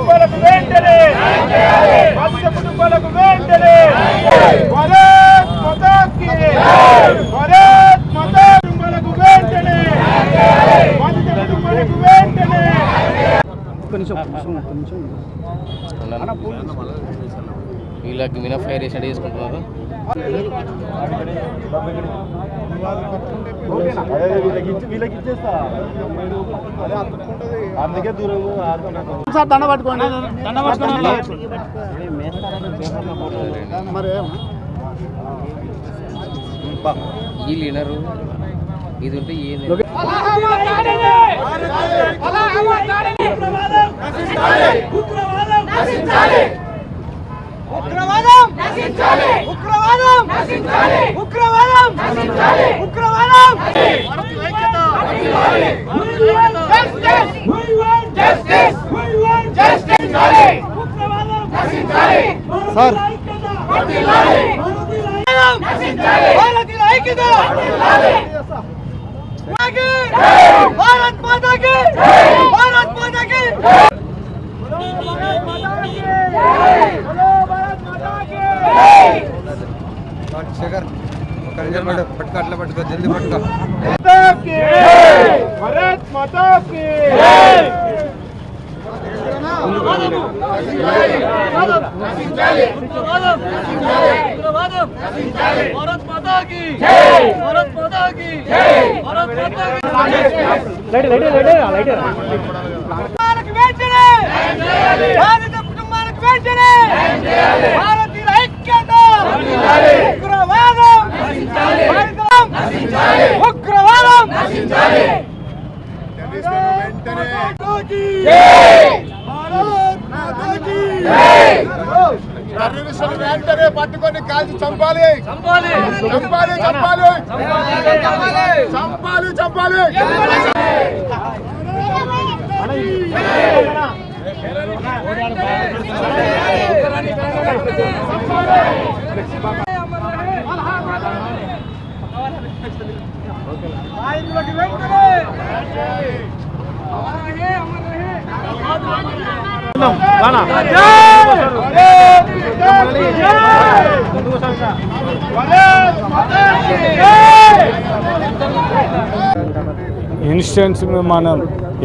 కుటుంబాలకు వెంటనే బాధిత కుటుంబాలకు వెంటనే భారత్ మాతా కీ భారత్ మాతా కుటుంబాలకు వెంటనే బాధిత కుటుంబాలకు వెంటనే వీళ్ళకి మినా ఫైర్ వేసి చేసుకుంటున్నారు. అందుకే దూరం సార్ దండ పట్టుకోండి మరి వీళ్ళు వినరు. ఇది ఉంటే ఉగ్రవాదం నశించాలి ఉగ్రవాదం నశించాలి ఉగ్రవాదం నశించాలి ఉగ్రవాదం జస్టిస్ జస్టిస్ ఉగ్రవాదం నశించాలి సార్ నశించాలి భారతీయ ఐక్యత భారత్ మాతా కీ భారత్ మాతా కీ शेखर पटका अट्ला पटका जल्दी पटका भारत माता की भारत माता की भारत माता की भारत माता की వెంటనే బాధిత కుటుంబాలకు వెంటనే భారతీయ ఐక్యత ఉగ్రవాదం ఉగ్రవాదం టెర్రరిస్టులు వెంటనే పట్టుకొని కాల్చి చంపాలి చంపాలి చంపాలి చంపాలి చంపాలి చంపాలి ఇన్స్టెన్స్ మనం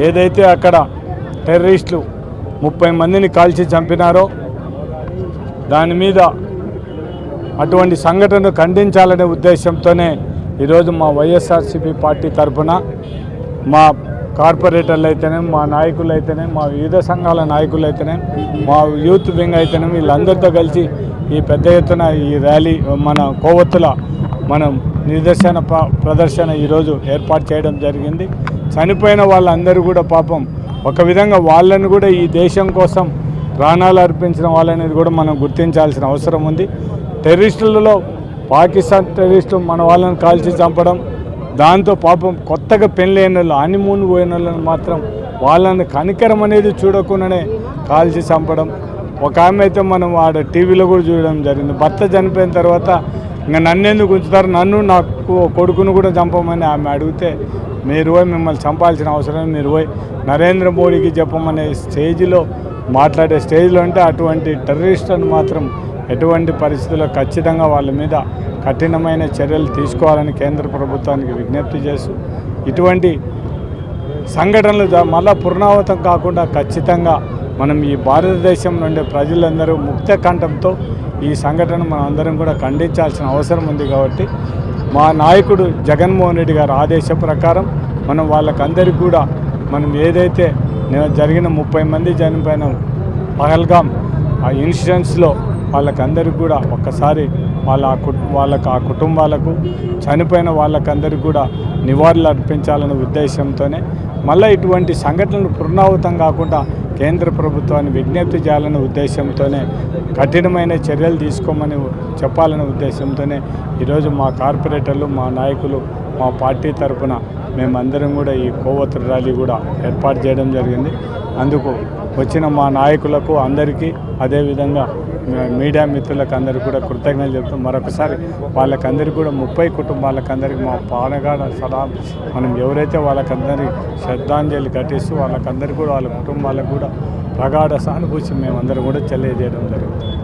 ఏదైతే అక్కడ టెర్రరిస్టులు 30 మందిని కాల్చి చంపినారో దాని మీద అటువంటి సంఘటనను ఖండించాలనే ఉద్దేశంతోనే ఈరోజు మా వైఎస్ఆర్సీపీ పార్టీ తరఫున మా కార్పొరేటర్లు అయితేనే మా నాయకులు అయితేనే మా వివిధ సంఘాల నాయకులు అయితేనే మా యూత్ వింగ్ అయితేనే వీళ్ళందరితో కలిసి ఈ పెద్ద ఎత్తున ఈ ర్యాలీ మన కోవత్తుల మనం నిదర్శన ప్రదర్శన ఈరోజు ఏర్పాటు చేయడం జరిగింది. చనిపోయిన వాళ్ళందరూ కూడా పాపం ఒక విధంగా వాళ్ళని కూడా ఈ దేశం కోసం ప్రాణాలు అర్పించిన వాళ్ళనేది కూడా మనం గుర్తించాల్సిన అవసరం ఉంది. టెర్రరిస్టులలో పాకిస్తాన్ టెర్రరిస్టులు మన వాళ్ళని కాల్చి చంపడం, దాంతో పాపం కొత్తగా పెళ్ళైన వాళ్ళు హనీమూన్ పోయిన వాళ్ళని మాత్రం వాళ్ళని కనికరం అనేది చూడకుండానే కాల్చి చంపడం. ఒక ఆమె అయితే మనం ఆడ టీవీలో కూడా చూడడం జరిగింది. భర్త చనిపోయిన తర్వాత ఇంకా నన్నెందుకు ఉంచుతారు, నన్ను నాకు కొడుకును కూడా చంపమని ఆమె అడిగితే మీరు పోయి మిమ్మల్ని చంపాల్సిన అవసరం మీరు పోయి నరేంద్ర మోడీకి చెప్పమనే స్టేజ్లో మాట్లాడే స్టేజ్లో అంటే అటువంటి టెర్రరిస్టులను మాత్రం ఎటువంటి పరిస్థితుల్లో ఖచ్చితంగా వాళ్ళ మీద కఠినమైన చర్యలు తీసుకోవాలని కేంద్ర ప్రభుత్వానికి విజ్ఞప్తి చేస్తూ ఇటువంటి సంఘటనలు మళ్ళా పునరావృతం కాకుండా ఖచ్చితంగా మనం ఈ భారతదేశం నుండి ప్రజలందరూ ముక్త కంఠంతో ఈ సంఘటన మనం అందరం కూడా ఖండించాల్సిన అవసరం ఉంది. కాబట్టి మా నాయకుడు జగన్మోహన్ రెడ్డి గారి ఆదేశ ప్రకారం మనం వాళ్ళకందరికీ కూడా మనం ఏదైతే జరిగిన 30 మంది చనిపోయిన పహల్గామ్ ఆ ఇన్సిడెంట్స్లో వాళ్ళకందరికీ కూడా ఒక్కసారి వాళ్ళకు ఆ కుటుంబాలకు చనిపోయిన వాళ్ళకందరికీ కూడా నివాళులు అర్పించాలనే ఉద్దేశంతోనే మళ్ళీ ఇటువంటి సంఘటనలు పునరావృతం కాకుండా కేంద్ర ప్రభుత్వాన్ని విజ్ఞప్తి చేయాలనే ఉద్దేశంతోనే కఠినమైన చర్యలు తీసుకోమని చెప్పాలనే ఉద్దేశంతోనే ఈరోజు మా కార్పొరేటర్లు మా నాయకులు మా పార్టీ తరఫున మేమందరం కూడా ఈ కోవత్తు ర్యాలీ కూడా ఏర్పాటు చేయడం జరిగింది. అందుకు వచ్చిన మా నాయకులకు అందరికీ అదేవిధంగా మీడియా మిత్రులకు అందరికీ కూడా కృతజ్ఞతలు చెప్తాం. మరొకసారి వాళ్ళకందరికీ కూడా 30 కుటుంబాలకందరికీ మా పానగాడ సదా మనం ఎవరైతే వాళ్ళకందరికీ శ్రద్ధాంజలి ఘటిస్తూ వాళ్ళకందరికీ కూడా వాళ్ళ కుటుంబాలకు కూడా ప్రగాఢ సానుభూతి మేమందరం కూడా తెలియజేయడం జరుగుతుంది.